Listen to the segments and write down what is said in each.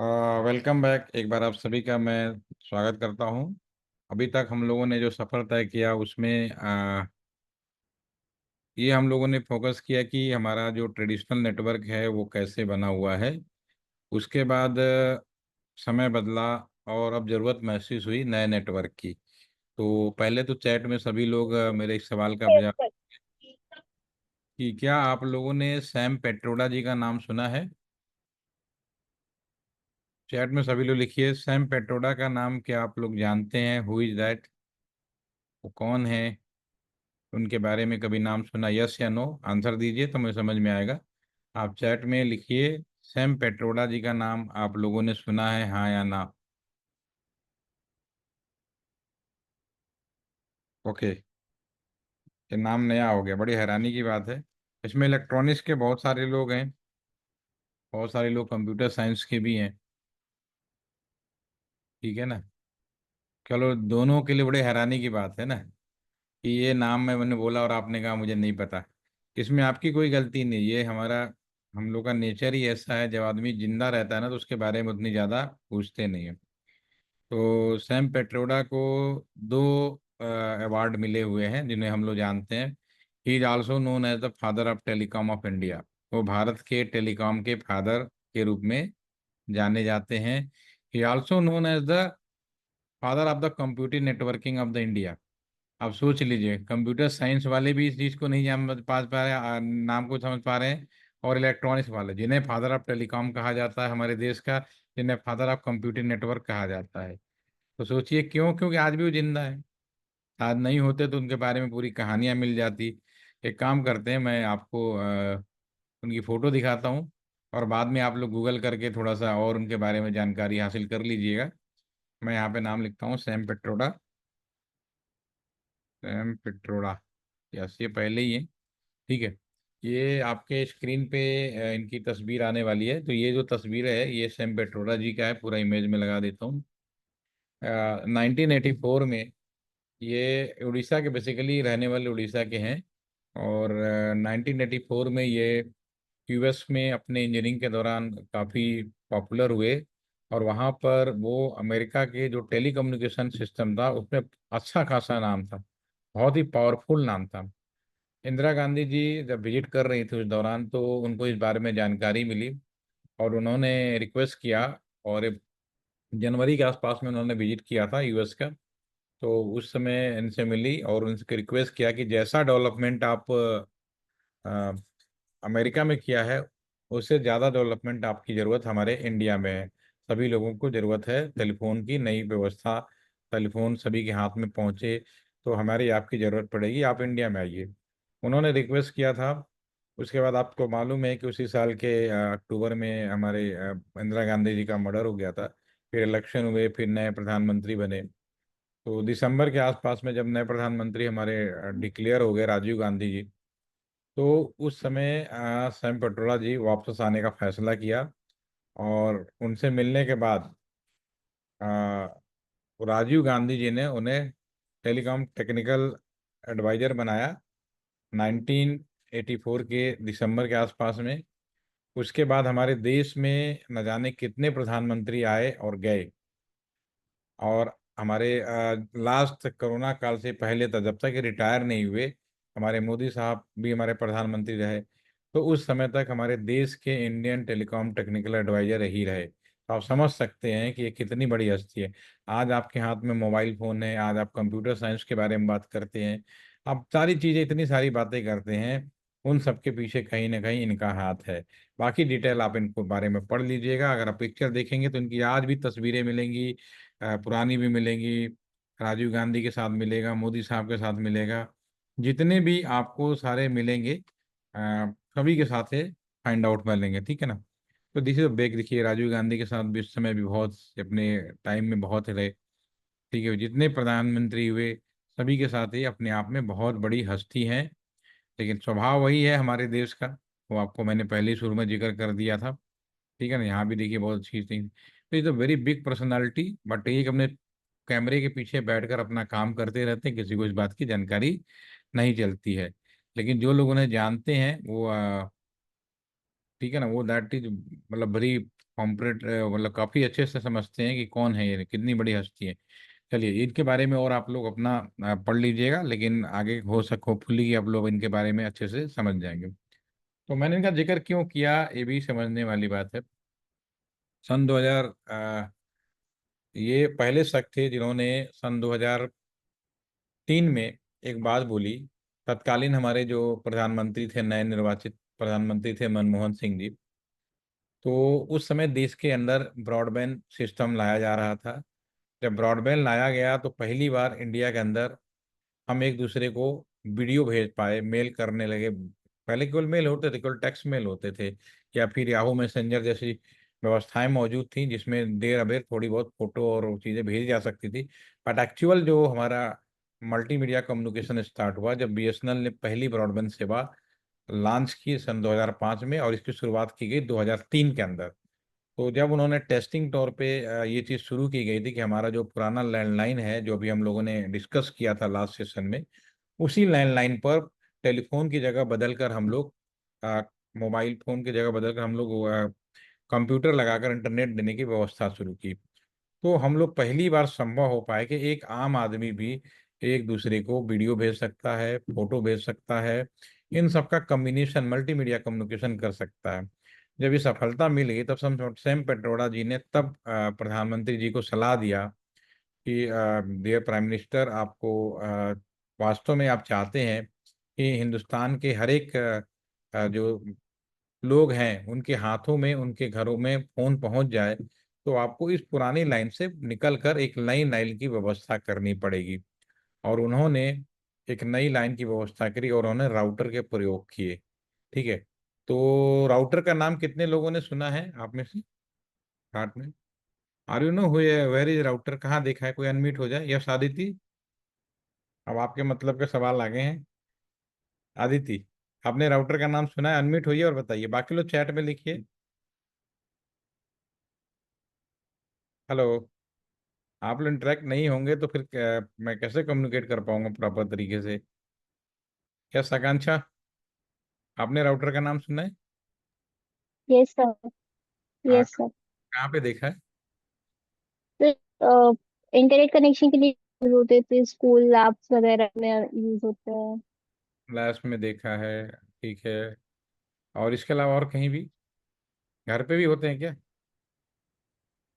Welcome back. एक बार आप सभी का मैं स्वागत करता हूं। अभी तक हम लोगों ने जो सफ़र तय किया उसमें ये हम लोगों ने फोकस किया कि हमारा जो ट्रेडिशनल नेटवर्क है वो कैसे बना हुआ है। उसके बाद समय बदला और अब ज़रूरत महसूस हुई नए नेटवर्क की। तो पहले तो चैट में सभी लोग मेरे इस सवाल का जवाब कि क्या आप लोगों ने सैम पेट्रोडा जी का नाम सुना है। चैट में सभी लोग लिखिए सैम पेट्रोडा का नाम क्या आप लोग जानते हैं। हु इज़ दैट, वो कौन है, उनके बारे में कभी नाम सुना, यस या नो। आंसर दीजिए तो मुझे समझ में आएगा। आप चैट में लिखिए सैम पेट्रोडा जी का नाम आप लोगों ने सुना है, हाँ या ना। ओके, ये नाम नया हो गया, बड़ी हैरानी की बात है। इसमें इलेक्ट्रॉनिक्स के बहुत सारे लोग हैं, बहुत सारे लोग कंप्यूटर साइंस के भी हैं। ठीक है ना। चलो, दोनों के लिए बड़ी हैरानी की बात है ना कि ये नाम मैंने बोला और आपने कहा मुझे नहीं पता। इसमें आपकी कोई गलती नहीं, ये हमारा हम लोग का नेचर ही ऐसा है। जब आदमी जिंदा रहता है ना तो उसके बारे में उतनी ज़्यादा पूछते नहीं है। तो सैम पेट्रोडा को दो अवार्ड मिले हुए हैं जिन्हें हम लोग जानते हैं। He is also known as the father of telecom of India. वो भारत के टेलीकॉम के फादर के रूप में जाने जाते हैं। He also known as the father of the computer networking of the India. आप सोच लीजिए, कंप्यूटर साइंस वाले भी इस चीज़ को नहीं जान पा पा रहे हैं, नाम को समझ पा रहे हैं। और इलेक्ट्रॉनिक्स वाले, जिन्हें फादर ऑफ टेलीकॉम कहा जाता है हमारे देश का, जिन्हें फादर ऑफ कंप्यूटर नेटवर्क कहा जाता है। तो सोचिए क्यों, क्योंकि आज भी वो जिंदा है। आज नहीं होते तो उनके बारे में पूरी कहानियां मिल जाती। एक काम करते हैं, मैं आपको उनकी फ़ोटो दिखाता हूँ और बाद में आप लोग गूगल करके थोड़ा सा और उनके बारे में जानकारी हासिल कर लीजिएगा। मैं यहाँ पे नाम लिखता हूँ Sam Pitroda. Sam Pitroda, yes, ये पहले ही है। ठीक है। ये आपके स्क्रीन पे इनकी तस्वीर आने वाली है। तो ये जो तस्वीर है ये सैम पेट्रोडा जी का है, पूरा इमेज में लगा देता हूँ। 1984 में, ये उड़ीसा के, बेसिकली रहने वाले उड़ीसा के हैं। और 1984 में ये यूएस में अपने इंजीनियरिंग के दौरान काफ़ी पॉपुलर हुए। और वहाँ पर वो अमेरिका के जो टेलीकम्युनिकेशन सिस्टम था उसमें अच्छा खासा नाम था, बहुत ही पावरफुल नाम था। इंदिरा गांधी जी जब विजिट कर रही थी उस दौरान तो उनको इस बारे में जानकारी मिली और उन्होंने रिक्वेस्ट किया। और जनवरी के आसपास में उन्होंने विजिट किया था यूएस का। तो उस समय इनसे मिली और उनसे रिक्वेस्ट किया कि जैसा डेवलपमेंट आप अ, अमेरिका में किया है, उससे ज़्यादा डेवलपमेंट आपकी ज़रूरत हमारे इंडिया में है। सभी लोगों को ज़रूरत है टेलीफोन की, नई व्यवस्था, टेलीफोन सभी के हाथ में पहुँचे। तो हमारी आपकी ज़रूरत पड़ेगी, आप इंडिया में आइए। उन्होंने रिक्वेस्ट किया था। उसके बाद आपको मालूम है कि उसी साल के अक्टूबर में हमारे इंदिरा गांधी जी का मर्डर हो गया था। फिर इलेक्शन हुए, फिर नए प्रधानमंत्री बने। तो दिसंबर के आसपास में जब नए प्रधानमंत्री हमारे डिक्लेयर हो गए, राजीव गांधी जी, तो उस समय सैम पेट्रोला जी वापस आने का फैसला किया। और उनसे मिलने के बाद राजीव गांधी जी ने उन्हें टेलीकॉम टेक्निकल एडवाइजर बनाया 1984 के दिसंबर के आसपास में। उसके बाद हमारे देश में न जाने कितने प्रधानमंत्री आए और गए। और हमारे लास्ट कोरोना काल से पहले तक, जब तक ये रिटायर नहीं हुए, हमारे मोदी साहब भी हमारे प्रधानमंत्री रहे। तो उस समय तक हमारे देश के इंडियन टेलीकॉम टेक्निकल एडवाइजर ही रहे। तो आप समझ सकते हैं कि ये कितनी बड़ी हस्ती है। आज आपके हाथ में मोबाइल फ़ोन है, आज आप कंप्यूटर साइंस के बारे में बात करते हैं, आप सारी चीज़ें, इतनी सारी बातें करते हैं। उन सब के पीछे कहीं ना कहीं इनका हाथ है। बाकी डिटेल आप इनको बारे में पढ़ लीजिएगा। अगर आप पिक्चर देखेंगे तो इनकी आज भी तस्वीरें मिलेंगी, पुरानी भी मिलेंगी। राजीव गांधी के साथ मिलेगा, मोदी साहब के साथ मिलेगा, जितने भी आपको सारे मिलेंगे सभी के साथ है फाइंड आउट में लेंगे। ठीक है ना। तो दिस इज बैक, देखिए राजीव गांधी के साथ भी उस समय भी बहुत, अपने टाइम में बहुत रहे। ठीक है, जितने प्रधानमंत्री हुए सभी के साथ ही अपने आप में बहुत बड़ी हस्ती हैं। लेकिन स्वभाव वही है हमारे देश का, वो आपको मैंने पहले ही शुरू में जिक्र कर दिया था। ठीक है ना। यहाँ भी देखिए बहुत अच्छी थी। तो is a very big personality, but एक अपने कैमरे के पीछे बैठकर अपना काम करते रहते हैं, किसी को इस बात की जानकारी नहीं चलती है। लेकिन जो लोग उन्हें जानते हैं वो ठीक है ना, वो दैट इज मतलब वेरी कॉम्परेट मतलब काफ़ी अच्छे से समझते हैं कि कौन है ये, कितनी बड़ी हस्ती है। चलिए इनके बारे में और आप लोग अपना पढ़ लीजिएगा, लेकिन आगे हो सक होपफुली कि आप लोग इनके बारे में अच्छे से समझ जाएंगे। तो मैंने इनका जिक्र क्यों किया, ये भी समझने वाली बात है। सन 2000 ये पहले शख्स थे जिन्होंने सन 2003 में एक बात बोली। तत्कालीन हमारे जो प्रधानमंत्री थे, नए निर्वाचित प्रधानमंत्री थे मनमोहन सिंह जी। तो उस समय देश के अंदर ब्रॉडबैंड सिस्टम लाया जा रहा था। जब ब्रॉडबैंड लाया गया तो पहली बार इंडिया के अंदर हम एक दूसरे को वीडियो भेज पाए, मेल करने लगे। पहले केवल मेल होते थे, केवल टेक्स्ट मेल होते थे, या फिर याहू मैसेंजर जैसी व्यवस्थाएं मौजूद थी जिसमें देर अबेर थोड़ी बहुत फोटो और चीज़ें भेजी जा सकती थी। बट एक्चुअल जो हमारा मल्टीमीडिया कम्युनिकेशन स्टार्ट हुआ जब बीएसएनएल ने पहली ब्रॉडबैंड सेवा लॉन्च की सन 2005 में, और इसकी शुरुआत की गई 2003 के अंदर। तो जब उन्होंने टेस्टिंग तौर पे ये चीज़ शुरू की गई थी कि हमारा जो पुराना लैंडलाइन है, जो भी हम लोगों ने डिस्कस किया था लास्ट सेशन में, उसी लैंडलाइन पर टेलीफोन की जगह बदलकर हम लोग मोबाइल फोन की जगह बदलकर हम लोग कंप्यूटर लगाकर इंटरनेट देने की व्यवस्था शुरू की। तो हम लोग पहली बार संभव हो पाए कि एक आम आदमी भी एक दूसरे को वीडियो भेज सकता है, फोटो भेज सकता है, इन सब का कम्बिनेशन मल्टीमीडिया कम्युनिकेशन कर सकता है। जब ये सफलता मिल गई तब सैम पेट्रोडा जी ने तब प्रधानमंत्री जी को सलाह दिया कि डियर प्राइम मिनिस्टर, आपको वास्तव में आप चाहते हैं कि हिंदुस्तान के हर एक जो लोग हैं उनके हाथों में, उनके घरों में फोन पहुंच जाए, तो आपको इस पुरानी लाइन से निकल कर एक नई लाइन की व्यवस्था करनी पड़ेगी। और उन्होंने एक नई लाइन की व्यवस्था करी और उन्होंने राउटर के प्रयोग किए। ठीक है। तो राउटर का नाम कितने लोगों ने सुना है आप में से, हार्ट में? Are you know where is router, कहाँ देखा है? कोई अनम्यूट हो जाए, यस आदिति। अब आपके मतलब के सवाल आ गए हैं। आदिति, आपने राउटर का नाम सुना है? अनम्यूट होइए और बताइए, बाकी लोग चैट में लिखिए। हेलो। आप लोग इंटरेक्ट नहीं होंगे तो फिर मैं कैसे कम्युनिकेट कर पाऊंगा प्रॉपर तरीके से? यस आकांक्षा, आपने राउटर का नाम सुना है? Yes sir. Ah, yes sir. कहाँ पे देखा है? तो इंटरनेट कनेक्शन के लिए यूज होते थे, स्कूल लैब्स वगैरह में यूज होते हैं। क्लास में देखा है, ठीक है। और इसके अलावा और कहीं भी घर पे भी होते हैं क्या?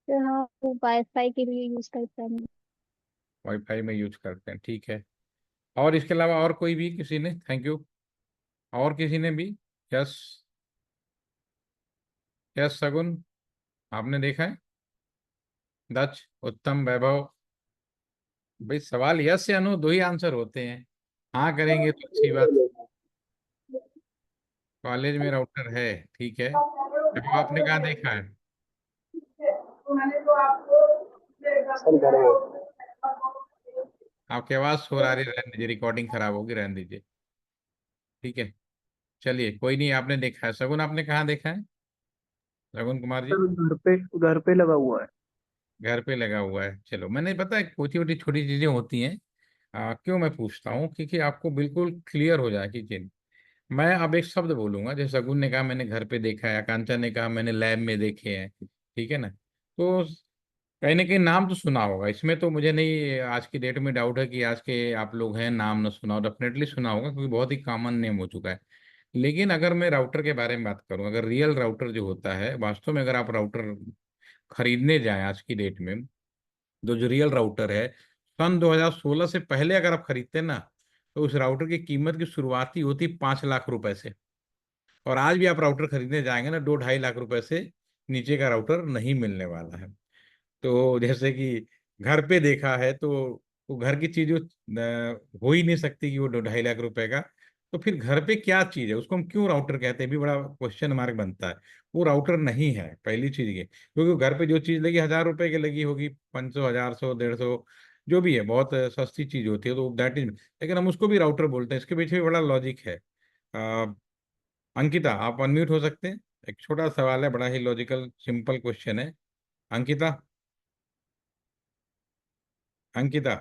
तो हाँ, वो वाईफाई के लिए यूज करते हैं। वाईफाई में यूज करते हैं, ठीक है। और इसके अलावा और कोई भी, किसी ने? Thank you. और किसी ने भी? यस। यस सगुन, आपने देखा है? दक्ष, उत्तम, वैभव। भाई सवाल यस या नो दो ही आंसर होते हैं। हाँ करेंगे तो अच्छी बात। कॉलेज में राउटर है, ठीक है। वैभव, आपने कहाँ देखा है? सर घर में। आपकी आवाज शोर आ रही है, रहने दीजिए, रिकॉर्डिंग खराब होगी, रहने दीजिए। ठीक है। चलिए कोई नहीं, आपने देखा है। सगुन, आपने कहाँ देखा है? सगुन कुमार जी? सर घर पे लगा हुआ है। घर पे लगा हुआ है। चलो, मैंने पता है छोटी छोटी छोटी चीजें होती हैं। क्यों मैं पूछता हूँ, क्योंकि आपको बिल्कुल क्लियर हो जाए कि चीज। मैं अब एक शब्द बोलूंगा, जैसे सगुन ने कहा मैंने घर पे देखा है, आकांक्षा ने कहा मैंने लैब में देखे हैं, ठीक है ना? तो कहीं ना कहीं नाम तो सुना होगा इसमें, तो मुझे नहीं आज की डेट में डाउट है कि आज के आप लोग हैं नाम ना सुना हो, डेफिनेटली सुना होगा क्योंकि बहुत ही कॉमन नेम हो चुका है। लेकिन अगर मैं राउटर के बारे में बात करूं, अगर रियल राउटर जो होता है वास्तव में, अगर आप राउटर खरीदने जाएं आज की डेट में, जो रियल राउटर है, सन 2016 से पहले अगर आप खरीदते हैं ना, तो उस राउटर की कीमत की शुरुआती होती 5 लाख रुपए से। और आज भी आप राउटर खरीदने जाएंगे ना, 2-2.5 लाख रुपए से नीचे का राउटर नहीं मिलने वाला है। तो जैसे कि घर पे देखा है, तो वो घर की चीज हो ही नहीं सकती कि वो 2-2.5 लाख रुपए का। तो फिर घर पे क्या चीज है, उसको हम क्यों राउटर कहते हैं, भी बड़ा क्वेश्चन मार्क बनता है। वो राउटर नहीं है पहली चीज ये, क्योंकि घर पे जो चीज लगी 1,000 रुपए की लगी होगी, 500, 1,000, 100, 150, जो भी है, बहुत सस्ती चीज होती है, तो दैट इज, लेकिन हम उसको भी राउटर बोलते हैं। इसके पीछे भी बड़ा लॉजिक है। अ, अंकिता, आप अनम्यूट हो सकते हैं? एक छोटा सवाल है, बड़ा ही लॉजिकल सिंपल क्वेश्चन है। अंकिता, अंकिता,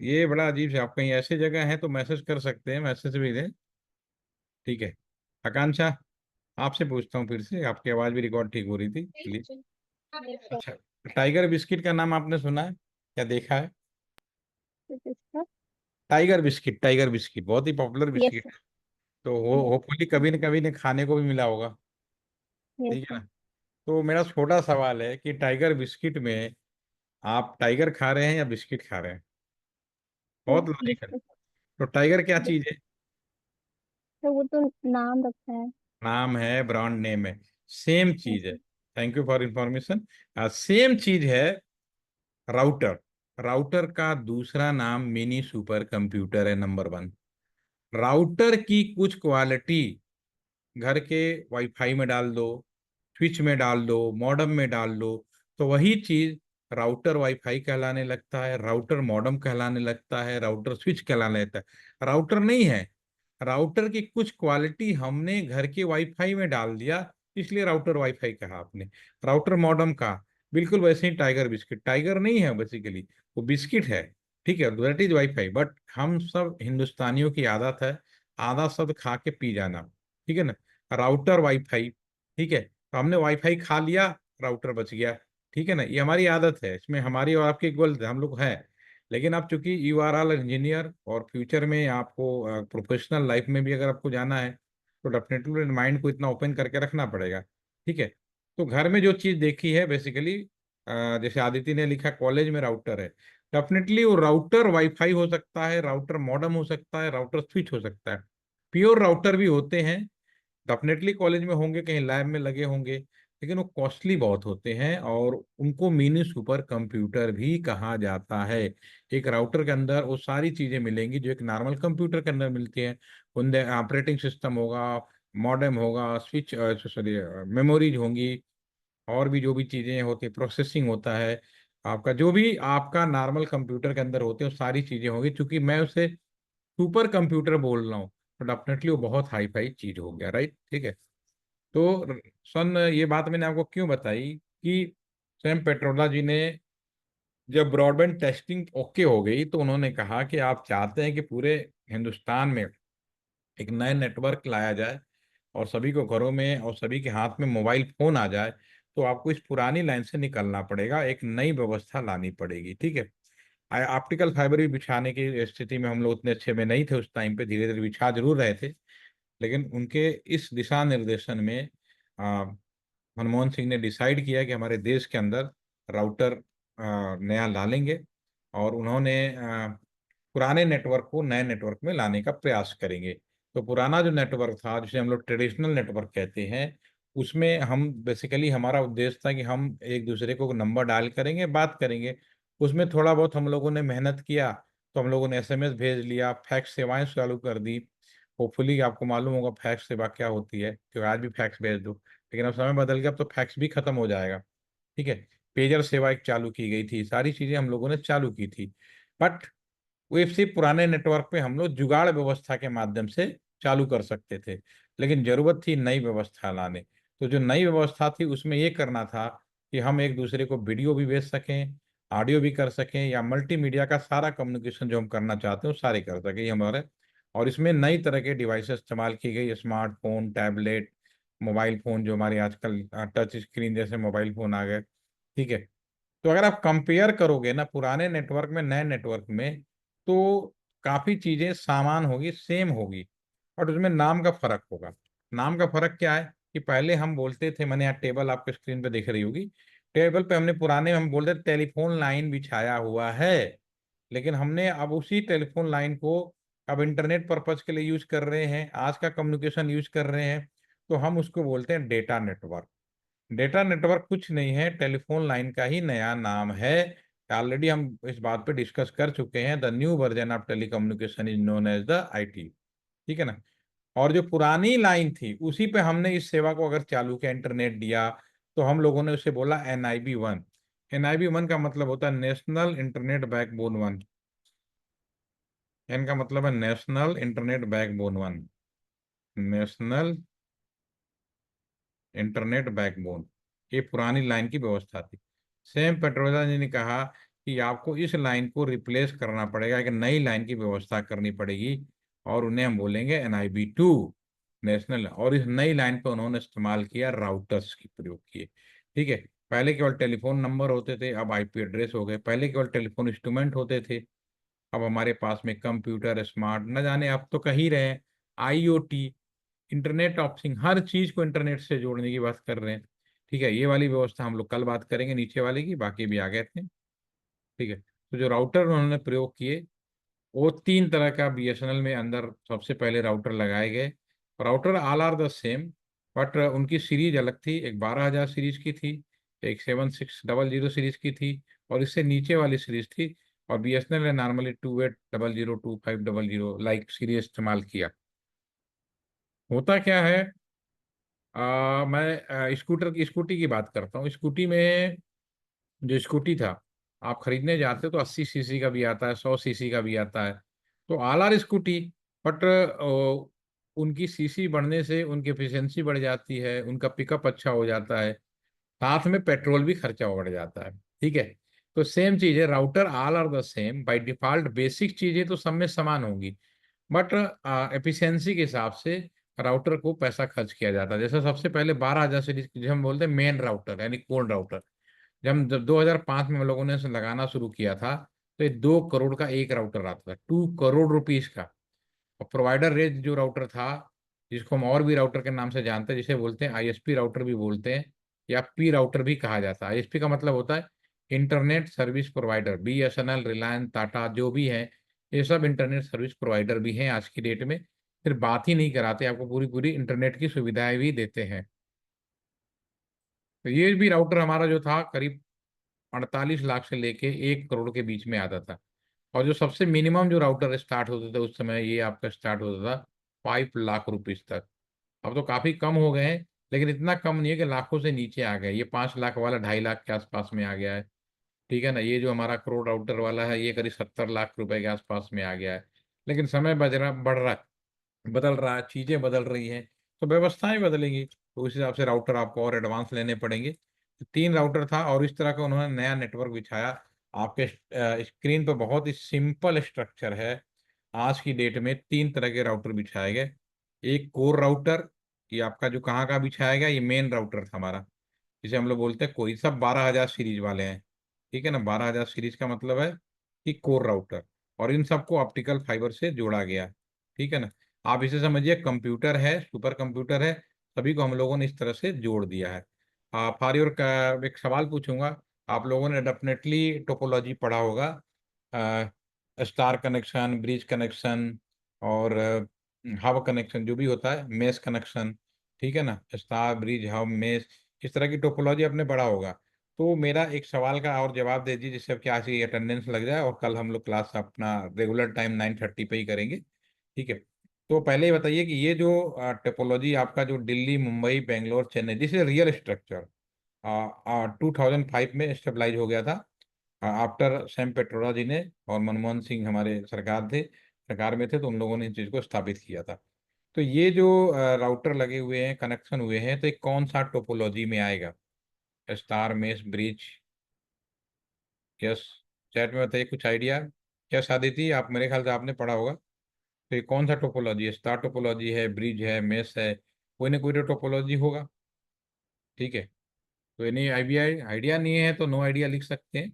ये बड़ा अजीब से, आप कहीं ऐसी जगह हैं तो मैसेज कर सकते हैं, मैसेज भी दें। ठीक है। आकांक्षा, आपसे पूछता हूँ फिर से, आपकी आवाज़ भी रिकॉर्ड ठीक हो रही थी, चलिए। Yes sir. अच्छा, टाइगर बिस्किट का नाम आपने सुना है या देखा है? किसका? टाइगर बिस्किट बहुत ही पॉपुलर यस बिस्किट सर। है। तो वो यस। होपफुली कभी न कभी ने खाने को भी मिला होगा। यस ठीक है सर। ना? तो मेरा छोटा सवाल है कि टाइगर बिस्किट में आप टाइगर खा रहे हैं या बिस्किट खा रहे हैं? बहुत लॉजिकल। बिस्किट। तो टाइगर क्या चीज है? बिस्किट। तो वो तो नाम रखा है। नाम है, ब्रांड नेम है, सेम यस चीज है। Sir. Thank you for information. Same चीज है राउटर। राउटर का दूसरा नाम मिनी सुपर कंप्यूटर है, नंबर वन। राउटर की कुछ क्वालिटी घर के वाईफाई में डाल दो, स्विच में डाल दो, मॉडेम में डाल दो, तो वही चीज राउटर वाईफाई कहलाने लगता है, राउटर मॉडेम कहलाने लगता है, राउटर स्विच कहलाने लगता है। राउटर नहीं है। राउटर की कुछ क्वालिटी हमने घर के वाईफाई में डाल दिया, इसलिए राउटर वाईफाई कहा आपने, राउटर मॉडेम का। बिल्कुल वैसे ही टाइगर बिस्किट टाइगर नहीं है बेसिकली, वो बिस्किट है। ठीक है, दैट इज वाईफाई। बट हम सब हिंदुस्तानियों की आदत है आधा शब्द खा के पी जाना। ठीक है ना? Router wifi. ठीक है, तो हमने वाईफाई खा लिया, राउटर बच गया। ठीक है ना? ये हमारी आदत है, इसमें हमारी और आपकी इक्वल हम लोग हैं। लेकिन आप चूंकि यू आर ऑल इंजीनियर और फ्यूचर में आपको प्रोफेशनल लाइफ में भी अगर आपको जाना है, तो डेफिनेटली माइंड को इतना ओपन करके रखना पड़ेगा। ठीक है? तो घर में जो चीज़ देखी है बेसिकली, जैसे आदित्य ने लिखा कॉलेज में राउटर है, डेफिनेटली वो राउटर वाईफाई हो सकता है, राउटर मॉडेम हो सकता है, राउटर स्विच हो सकता है। प्योर राउटर भी होते हैं, डेफिनेटली कॉलेज में होंगे, कहीं लैब में लगे होंगे, लेकिन वो कॉस्टली बहुत होते हैं और उनको मिनी सुपर कंप्यूटर भी कहा जाता है। एक राउटर के अंदर वो सारी चीजें मिलेंगी जो एक नॉर्मल कंप्यूटर के अंदर मिलती हैं। उनमें ऑपरेटिंग सिस्टम होगा, मॉडेम होगा, स्विच, सॉरी, मेमोरीज होंगी, और भी जो भी चीजें होती, प्रोसेसिंग होता है, आपका जो भी आपका नॉर्मल कंप्यूटर के अंदर होते हैं वो सारी चीजें होंगी। चूंकि मैं उसे सुपर कंप्यूटर बोल रहा हूँ, तो डेफिनेटली वो बहुत हाई फाई चीज हो गया, राइट? ठीक है। तो सन ये बात मैंने आपको क्यों बताई कि सैम पेट्रोला जी ने जब ब्रॉडबैंड टेस्टिंग ओके हो गई, तो उन्होंने कहा कि आप चाहते हैं कि पूरे हिंदुस्तान में एक नया नेटवर्क लाया जाए और सभी को घरों में और सभी के हाथ में मोबाइल फोन आ जाए, तो आपको इस पुरानी लाइन से निकलना पड़ेगा, एक नई व्यवस्था लानी पड़ेगी। ठीक है? ऑप्टिकल फाइबर भी बिछाने की स्थिति में हम लोग उतने अच्छे में नहीं थे उस टाइम पे, धीरे धीरे बिछा जरूर रहे थे। लेकिन उनके इस दिशा निर्देशन में आ, मनमोहन सिंह ने डिसाइड किया कि हमारे देश के अंदर राउटर नया ला लेंगे, और उन्होंने पुराने नेटवर्क को नए नेटवर्क में लाने का प्रयास करेंगे। तो पुराना जो नेटवर्क था, जिसे हम लोग ट्रेडिशनल नेटवर्क कहते हैं, उसमें हम बेसिकली हमारा उद्देश्य था कि हम एक दूसरे को नंबर डायल करेंगे, बात करेंगे। उसमें थोड़ा बहुत हम लोगों ने मेहनत किया, तो हम लोगों ने एसएमएस भेज लिया, फैक्स सेवाएं चालू कर दी। होपफुली आपको मालूम होगा फैक्स सेवा क्या होती है, क्योंकि आज भी फैक्स भेज दो, लेकिन अब समय बदल गया, अब तो फैक्स भी खत्म हो जाएगा। ठीक है? पेजर सेवा एक चालू की गई थी, सारी चीजें हम लोगों ने चालू की थी। बट वो सिर्फ पुराने नेटवर्क पे हम लोग जुगाड़ व्यवस्था के माध्यम से चालू कर सकते थे, लेकिन जरूरत थी नई व्यवस्था लाने। तो जो नई व्यवस्था थी उसमें ये करना था कि हम एक दूसरे को वीडियो भी भेज सकें, ऑडियो भी कर सकें, या मल्टीमीडिया का सारा कम्युनिकेशन जो हम करना चाहते हैं वो सारे कर सकें, ये हमारे। और इसमें नई तरह के डिवाइसेस इस्तेमाल की गई, स्मार्टफोन, टैबलेट, मोबाइल फोन, जो हमारे आजकल टच स्क्रीन जैसे मोबाइल फोन आ गए। ठीक है? तो अगर आप कंपेयर करोगे ना पुराने नेटवर्क में नए नेटवर्क में, तो काफी चीजें समान होगी, सेम होगी, और उसमें नाम का फर्क होगा। नाम का फर्क क्या है कि पहले हम बोलते थे, मैंने यहाँ टेबल आपके स्क्रीन पे दिख रही होगी, टेबल पे हमने पुराने हम बोलते थे टेलीफोन लाइन बिछाया हुआ है, लेकिन हमने अब उसी टेलीफोन लाइन को अब इंटरनेट पर्पज के लिए यूज कर रहे हैं, आज का कम्युनिकेशन यूज कर रहे हैं, तो हम उसको बोलते हैं डेटा नेटवर्क। डेटा नेटवर्क कुछ नहीं है, टेलीफोन लाइन का ही नया नाम है। ऑलरेडी हम इस बात पे डिस्कस कर चुके हैं, the new version of telecommunication is known as the IT. ठीक है ना? और जो पुरानी लाइन थी उसी पे हमने इस सेवा को अगर चालू किया, इंटरनेट दिया, तो हम लोगों ने उसे बोला NIB 1। NIB 1 का मतलब होता है national internet backbone one. N का मतलब है national internet backbone one, national internet backbone. ये पुरानी लाइन की व्यवस्था थी। सेम पेट्रोजा जी ने कहा कि आपको इस लाइन को रिप्लेस करना पड़ेगा, एक नई लाइन की व्यवस्था करनी पड़ेगी, और उन्हें हम बोलेंगे NIB 2। नेशनल, और इस नई लाइन पे उन्होंने इस्तेमाल किया राउटर्स की प्रयोग किए। ठीक है, पहले केवल टेलीफोन नंबर होते थे, अब आईपी एड्रेस हो गए। पहले केवल टेलीफोन इंस्ट्रूमेंट होते थे, अब हमारे पास में कंप्यूटर, स्मार्ट, न जाने आप तो कह ही रहे हैं, आईओटी, इंटरनेट ऑफ थिंग, हर चीज को इंटरनेट से जोड़ने की बात कर रहे हैं। ठीक है, ये वाली व्यवस्था हम लोग कल बात करेंगे, नीचे वाले की, बाकी भी आ गए थे। ठीक है, तो जो राउटर उन्होंने प्रयोग किए, वो तीन तरह का बीएसएनएल में अंदर सबसे पहले राउटर लगाए गए। Router all are the same, but उनकी सीरीज अलग थी। एक 12,000 सीरीज की थी, एक 7600 सीरीज की थी, और इससे नीचे वाली सीरीज थी। और बीएसएनएल ने नॉर्मली 2800 2500 लाइक सीरीज इस्तेमाल किया। होता क्या है, मैं स्कूटी की बात करता हूँ। स्कूटी में, जो स्कूटी था, आप खरीदने जाते हो तो 80 सीसी का भी आता है, 100 सीसी का भी आता है। तो ऑल आर स्कूटी, बट उनकी सीसी बढ़ने से उनकी एफिशिएंसी बढ़ जाती है, उनका पिकअप अच्छा हो जाता है, साथ में पेट्रोल भी खर्चा बढ़ जाता है। ठीक है, तो सेम चीज है, router all are the same by default, basic चीजें तो सब में समान होंगी, बट एफिशिएंसी के हिसाब से राउटर को पैसा खर्च किया जाता है। जैसे सबसे पहले 12,000 सीरीज, जो हम बोलते हैं मेन राउटर यानी कोर राउटर, जब 2005 में हम लोगों ने इसे लगाना शुरू किया था, तो ये 2 करोड़ का एक राउटर आता था, 2 करोड़ रुपीज का। और प्रोवाइडर रेट जो राउटर था, जिसको हम और भी राउटर के नाम से जानते हैं, जिसे बोलते हैं आईएसपी राउटर भी बोलते हैं, या पी राउटर भी कहा जाता है। आईएसपी का मतलब होता है internet service provider. BSNL, Reliance, Tata जो भी है, ये सब इंटरनेट सर्विस प्रोवाइडर भी हैं आज की डेट में। फिर बात ही नहीं कराते, आपको पूरी पूरी इंटरनेट की सुविधाएं भी देते हैं। तो ये भी राउटर हमारा जो था, करीब 48 लाख से लेके 1 करोड़ के बीच में आता था। और जो सबसे मिनिमम जो राउटर स्टार्ट होते थे उस समय, ये आपका स्टार्ट होता था 5 लाख रुपीज तक। अब तो काफी कम हो गए हैं, लेकिन इतना कम नहीं है कि लाखों से नीचे आ गए। ये 5 लाख वाला 2.5 लाख के आसपास में आ गया है। ठीक है ना, ये जो हमारा करोड़ राउटर वाला है, ये करीब 70 लाख रुपए के आसपास में आ गया है। लेकिन समय बढ़ रहा है, बदल रहा है, चीजें बदल रही हैं, तो व्यवस्थाएं बदलेंगी, तो उस हिसाब से राउटर आपको और एडवांस लेने पड़ेंगे। तो 3 राउटर था, और इस तरह का उन्होंने नया नेटवर्क बिछाया। आपके स्क्रीन पर बहुत ही सिंपल स्ट्रक्चर है। आज की डेट में 3 तरह के राउटर बिछाए गए। एक कोर राउटर, ये आपका जो कहाँ का बिछाया गया, ये मेन राउटर था हमारा, जिसे हम लोग बोलते हैं कोई, सब 12,000 सीरीज वाले हैं। ठीक है ना, 12,000 सीरीज का मतलब है कि कोर राउटर, और इन सबको ऑप्टिकल फाइबर से जोड़ा गया। ठीक है ना, आप इसे समझिए कंप्यूटर है, सुपर कंप्यूटर है, सभी को हम लोगों ने इस तरह से जोड़ दिया है। फॉर योर का एक सवाल पूछूंगा। आप लोगों ने डेफिनेटली टोपोलॉजी पढ़ा होगा, स्टार कनेक्शन, ब्रिज कनेक्शन, और हब कनेक्शन, जो भी होता है, मेस कनेक्शन। ठीक है ना, स्टार, ब्रिज, हब, मेस, इस तरह की टोपोलॉजी आपने पढ़ा होगा। तो मेरा एक सवाल का और जवाब दे दीजिए, जिससे आपकी आज की अटेंडेंस लग जाए, और कल हम लोग क्लास अपना रेगुलर टाइम 9:30 पे ही करेंगे। ठीक है, तो पहले ही बताइए कि ये जो टोपोलॉजी आपका, जो Delhi, Mumbai, Bangalore, Chennai, this is real structure, 2005 में स्टेबलाइज हो गया था, आफ्टर सैम पेट्रोडा जी ने, और मनमोहन सिंह हमारे सरकार में थे, तो उन लोगों ने इस चीज़ को स्थापित किया था। तो ये जो राउटर लगे हुए हैं, कनेक्शन हुए हैं, तो ये कौन सा टोपोलॉजी में आएगा? स्टार, मेष, ब्रिज? यस, चैट में बताइए कुछ आइडिया। क्या शादी थी, आप मेरे ख्याल से आपने पढ़ा होगा। तो ये कौन सा टोपोलॉजी है? स्टार टोपोलॉजी है, ब्रिज है, मेष है, कोई ना कोई तो टोपोलॉजी होगा। ठीक है, तो नहीं आइडिया, आइडिया नहीं है तो नो आइडिया लिख सकते हैं।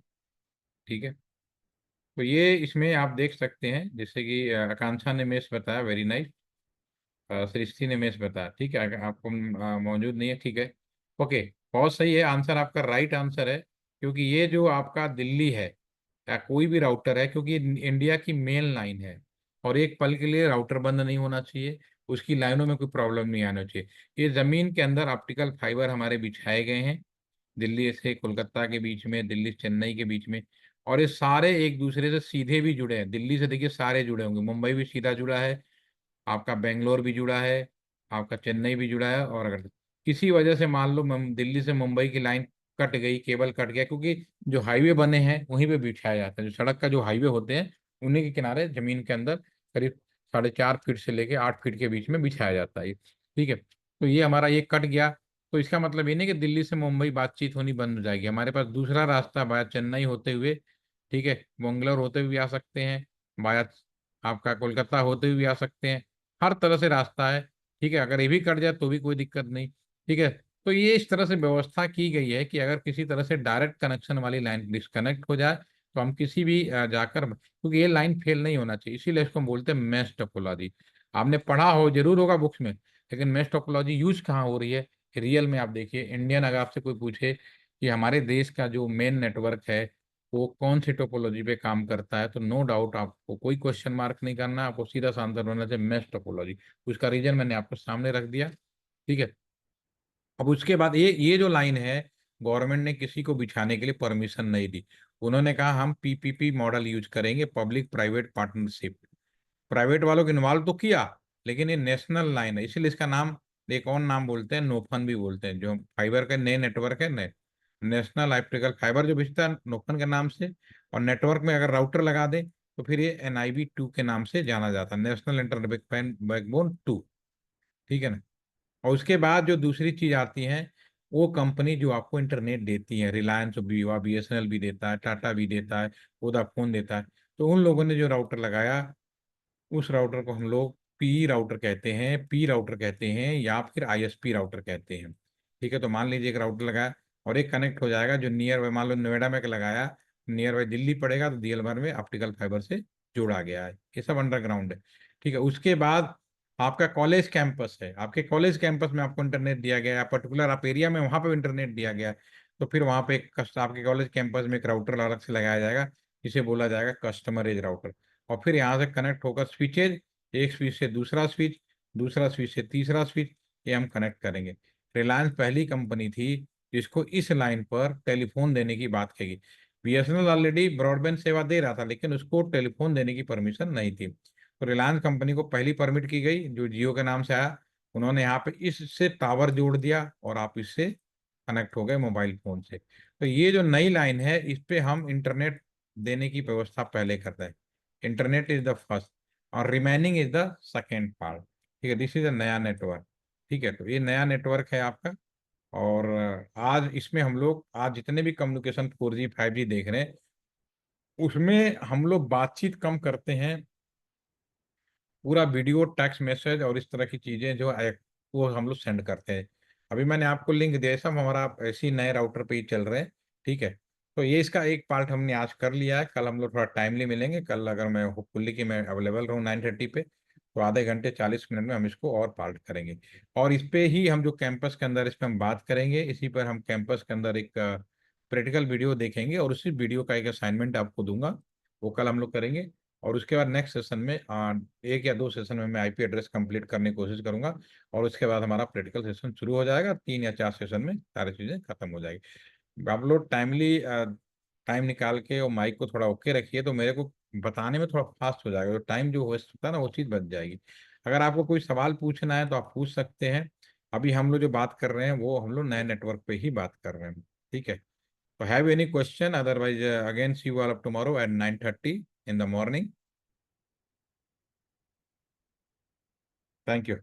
ठीक है, तो ये इसमें आप देख सकते हैं, जैसे कि आकांक्षा ने मेष बताया, वेरी नाइस। सृष्टि ने मेष बताया, ठीक है, अगर आपको मौजूद नहीं है, ठीक है, ओके। बहुत सही है, आंसर आपका राइट आंसर है। क्योंकि ये जो आपका दिल्ली है, या कोई भी राउटर है, क्योंकि ये इंडिया की मेन लाइन है, और एक पल के लिए राउटर बंद नहीं होना चाहिए, उसकी लाइनों में कोई प्रॉब्लम नहीं आना चाहिए। ये जमीन के अंदर ऑप्टिकल फाइबर हमारे बिछाए गए हैं, दिल्ली से कोलकाता के बीच में, दिल्ली चेन्नई के बीच में। और ये सारे एक दूसरे से सीधे भी जुड़े हैं, दिल्ली से देखिए सारे जुड़े होंगे, मुंबई भी सीधा जुड़ा है, आपका बेंगलोर भी जुड़ा है, आपका चेन्नई भी जुड़ा है। और अगर किसी वजह से मान लो दिल्ली से मुंबई की लाइन कट गई, केबल कट गया, क्योंकि जो हाईवे बने हैं वहीं पे बिछाया जाता है, जो सड़क का जो हाईवे होते हैं, उन्हीं के किनारे जमीन के अंदर करीब 4.5 फीट से लेके 8 फीट के बीच में बिछाया जाता है। ठीक है, तो ये हमारा ये कट गया, तो इसका मतलब ये नहीं कि दिल्ली से मुंबई बातचीत होनी बंद हो जाएगी। हमारे पास दूसरा रास्ता बाया चेन्नई होते हुए, ठीक है, बेंगलोर होते हुए भी आ सकते हैं, बाया आपका कोलकाता होते हुए भी आ सकते हैं, हर तरह से रास्ता है। ठीक है, अगर ये भी कट जाए तो भी कोई दिक्कत नहीं। ठीक है, तो ये इस तरह से व्यवस्था की गई है कि अगर किसी तरह से डायरेक्ट कनेक्शन वाली लाइन डिस्कनेक्ट हो जाए तो हम किसी भी जाकर, क्योंकि ये लाइन फेल नहीं होना चाहिए, इसीलिए इसको हम बोलते हैं मैश टोपोलॉजी। आपने पढ़ा हो जरूर होगा बुक्स में, लेकिन मैश टोपोलॉजी यूज कहाँ हो रही है रियल में? आप देखिए, इंडियन अगर आपसे कोई पूछे कि हमारे देश का जो मेन नेटवर्क है वो कौन सी टोपोलॉजी पे काम करता है, तो नो डाउट आपको कोई क्वेश्चन मार्क नहीं करना, आपको सीधा सा आंसर होना चाहिए मैश टोपोलॉजी। उसका रीजन मैंने आपको सामने रख दिया। ठीक है, अब उसके बाद ये जो लाइन है, गवर्नमेंट ने किसी को बिछाने के लिए परमिशन नहीं दी। उन्होंने कहा हम पीपीपी मॉडल यूज करेंगे, पब्लिक प्राइवेट पार्टनरशिप। प्राइवेट वालों को इन्वॉल्व तो किया, लेकिन ये नेशनल लाइन है, इसीलिए इसका नाम एक और नाम बोलते हैं, नोफन भी बोलते हैं। जो फाइबर का नए नेटवर्क है, नए नेशनल ऑप्टिकल फाइबर जो बिकता है नोफन के नाम से, और नेटवर्क में अगर राउटर लगा दे तो फिर ये NIB 2 के नाम से जाना जाता है, नेशनल इंटरनेट बैकबोन 2। ठीक है ना? और उसके बाद जो दूसरी चीज आती है, वो कंपनी जो आपको इंटरनेट देती है, रिलायंस भी हुआ, BSNL भी देता है, टाटा भी देता है, वोडाफोन देता है। तो उन लोगों ने जो राउटर लगाया, उस राउटर को हम लोग पी राउटर कहते हैं या फिर ISP राउटर कहते हैं। ठीक है, तो मान लीजिए एक राउटर लगाया और एक कनेक्ट हो जाएगा जो नियर बाय, मान लो नोएडा में लगाया, नियर बाय दिल्ली पड़ेगा तो DL भर में ऑप्टिकल फाइबर से जोड़ा गया है। ये सब अंडरग्राउंड है। ठीक है, उसके बाद आपका कॉलेज कैंपस है, आपके कॉलेज कैंपस में आपको इंटरनेट दिया गया है, पर्टिकुलर आप एरिया में वहां पे इंटरनेट दिया गया है, तो फिर वहां पे आपके कॉलेज कैंपस में एक राउटर अलग से लगाया जाएगा, जिसे बोला जाएगा कस्टमर एज राउटर। और फिर यहाँ से कनेक्ट होकर स्विचेज, एक स्विच से दूसरा स्विच, दूसरा स्विच से तीसरा स्विच, ये हम कनेक्ट करेंगे। रिलायंस पहली कंपनी थी जिसको इस लाइन पर टेलीफोन देने की बात कही। BSNL ऑलरेडी ब्रॉडबैंड सेवा दे रहा था, लेकिन उसको टेलीफोन देने की परमिशन नहीं थी, तो रिलायंस कंपनी को पहली परमिट की गई जो जियो के नाम से आया। उन्होंने यहाँ पे इससे टावर जोड़ दिया और आप इससे कनेक्ट हो गए मोबाइल फोन से। तो ये जो नई लाइन है, इस पे हम इंटरनेट देने की व्यवस्था पहले करते हैं। इंटरनेट इज द फर्स्ट और remaining is the second part. ठीक है, दिस इज अ नया नेटवर्क। ठीक है, तो ये नया नेटवर्क है आपका। और आज इसमें हम लोग, आज जितने भी कम्युनिकेशन 4G 5G देख रहे हैं, उसमें हम लोग बातचीत कम करते हैं, पूरा वीडियो, टेक्स्ट मैसेज और इस तरह की चीजें जो है वो हम लोग सेंड करते हैं। अभी मैंने आपको लिंक दिया, सब हमारा ऐसे ही नए राउटर पे ही चल रहे हैं। ठीक है, तो ये इसका एक पार्ट हमने आज कर लिया है, कल हम लोग थोड़ा टाइमली मिलेंगे। कल अगर मैं होपफुली कि मैं अवेलेबल रहूँ 9:30 पे, तो आधे घंटे 40 मिनट में हम इसको और पार्ट करेंगे। और इस पे ही हम जो कैंपस के अंदर इस पे हम बात करेंगे, इसी पर हम कैंपस के अंदर एक प्रैक्टिकल वीडियो देखेंगे और उसी वीडियो का एक असाइनमेंट आपको दूंगा, वो कल हम लोग करेंगे। और उसके बाद नेक्स्ट सेशन में एक या दो सेशन में मैं IP एड्रेस कंप्लीट करने की कोशिश करूंगा, और उसके बाद हमारा प्रैक्टिकल सेशन शुरू हो जाएगा, 3 या 4 सेशन में सारी चीज़ें खत्म हो जाएगी। आप लोग टाइमली टाइम निकाल के और माइक को थोड़ा ओके रखिए, तो मेरे को बताने में थोड़ा फास्ट हो जाएगा, तो टाइम जो वेस्ट होता है ना वो चीज़ बच जाएगी। अगर आपको कोई सवाल पूछना है तो आप पूछ सकते हैं। अभी हम लोग जो बात कर रहे हैं वो हम लोग नए नेटवर्क पे ही बात कर रहे हैं। ठीक है, तो have any question? Otherwise again see you all up tomorrow at 9:30 in the morning. Thank you.